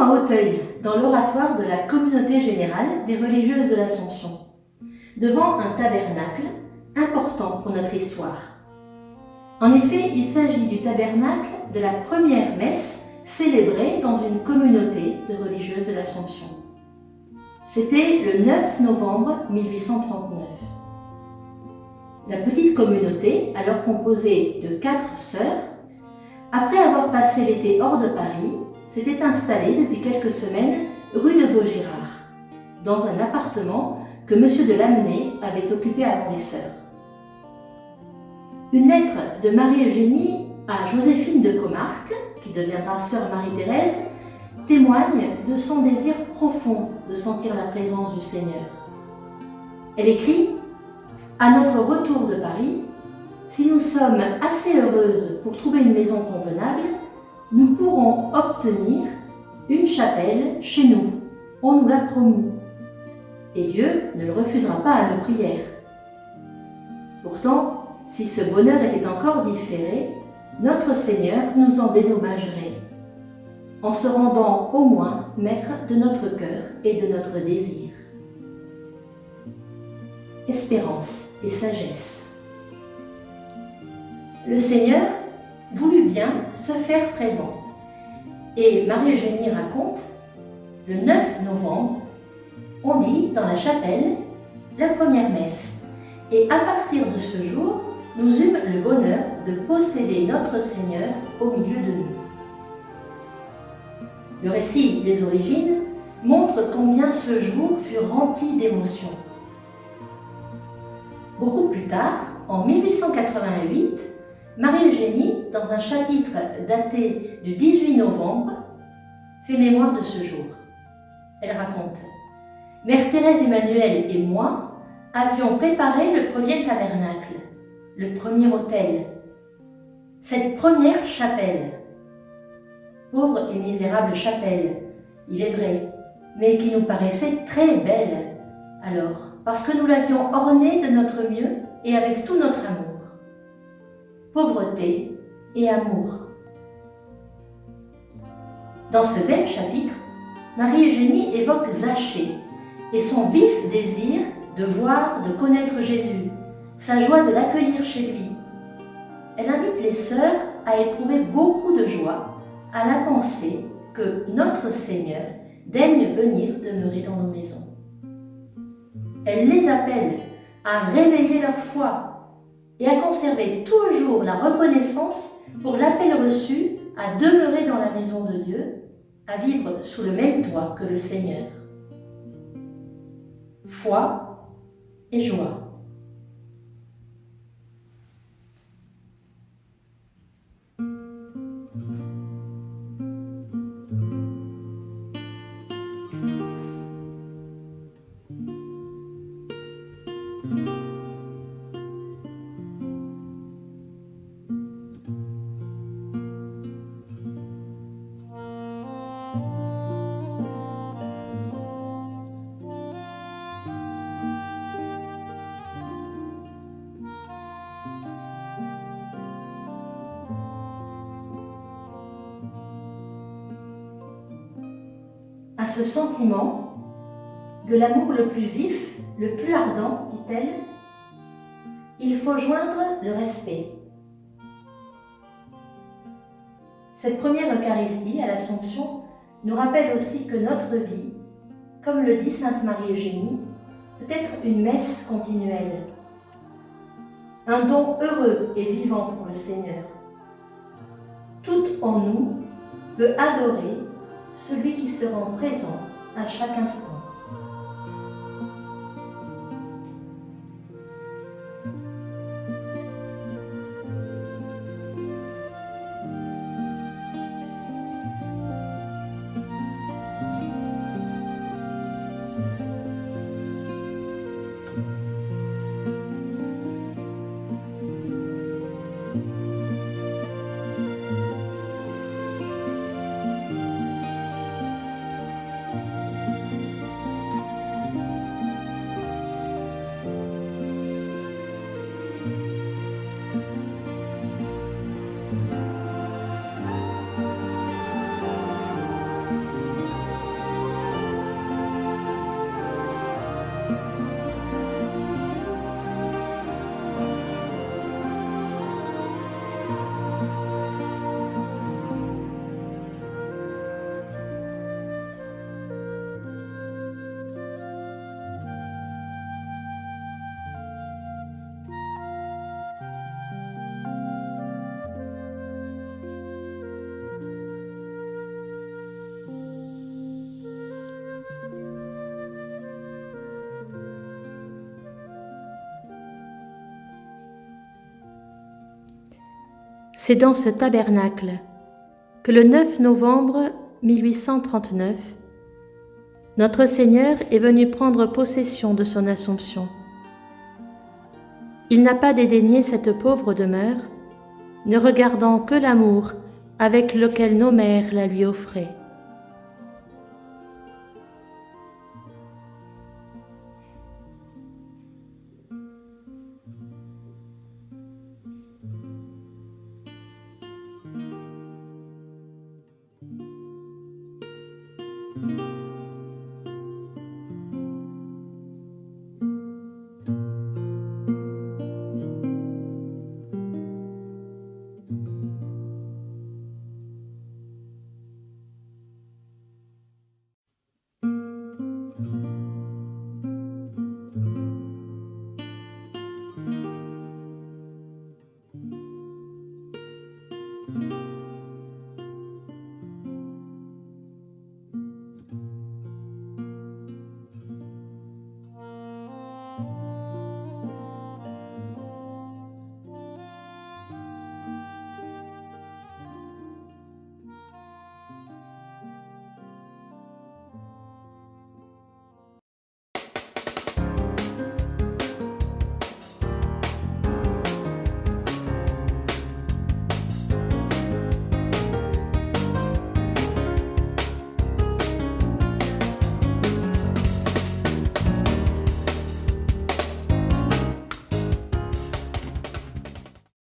à Auteuil, dans l'oratoire de la Communauté générale des religieuses de l'Assomption, devant un tabernacle important pour notre histoire. En effet, il s'agit du tabernacle de la première messe célébrée dans une communauté de religieuses de l'Assomption. C'était le 9 novembre 1839. La petite communauté, alors composée de 4 sœurs, après avoir passé l'été hors de Paris, s'était installée depuis quelques semaines rue de Vaugirard, dans un appartement que M. de Lamennais avait occupé avant les sœurs. Une lettre de Marie-Eugénie à Joséphine de Comarque, qui deviendra sœur Marie-Thérèse, témoigne de son désir profond de sentir la présence du Seigneur. Elle écrit « À notre retour de Paris, si nous sommes assez heureuses pour trouver une maison convenable, nous pourrons obtenir une chapelle chez nous. On nous l'a promis. Et Dieu ne le refusera pas à nos prières. Pourtant, si ce bonheur était encore différé, notre Seigneur nous en dédommagerait, en se rendant au moins maître de notre cœur et de notre désir. » Espérance et sagesse. Le Seigneur voulut bien se faire présent. Et Marie-Eugénie raconte, le 9 novembre, on dit dans la chapelle la première messe. Et à partir de ce jour, nous eûmes le bonheur de posséder notre Seigneur au milieu de nous. Le récit des origines montre combien ce jour fut rempli d'émotions. Beaucoup plus tard, en 1888, Marie-Eugénie, dans un chapitre daté du 18 novembre, fait mémoire de ce jour. Elle raconte « Mère Thérèse Emmanuel et moi avions préparé le premier tabernacle, le premier autel, cette première chapelle. Pauvre et misérable chapelle, il est vrai, mais qui nous paraissait très belle alors, parce que nous l'avions ornée de notre mieux et avec tout notre amour. Pauvreté et amour. » Dans ce même chapitre, Marie-Eugénie évoque Zachée et son vif désir de voir, de connaître Jésus, sa joie de l'accueillir chez lui. Elle invite les sœurs à éprouver beaucoup de joie à la pensée que notre Seigneur daigne venir demeurer dans nos maisons. Elle les appelle à réveiller leur foi et à conserver toujours la reconnaissance pour l'appel reçu à demeurer dans la maison de Dieu, à vivre sous le même toit que le Seigneur. Foi et joie. À ce sentiment, de l'amour le plus vif, le plus ardent, dit-elle, il faut joindre le respect. Cette première Eucharistie à l'Assomption nous rappelle aussi que notre vie, comme le dit sainte Marie-Eugénie, peut être une messe continuelle, un don heureux et vivant pour le Seigneur. Tout en nous peut adorer celui qui se rend présent à chaque instant. C'est dans ce tabernacle que le 9 novembre 1839, notre Seigneur est venu prendre possession de son Assomption. Il n'a pas dédaigné cette pauvre demeure, ne regardant que l'amour avec lequel nos mères la lui offraient.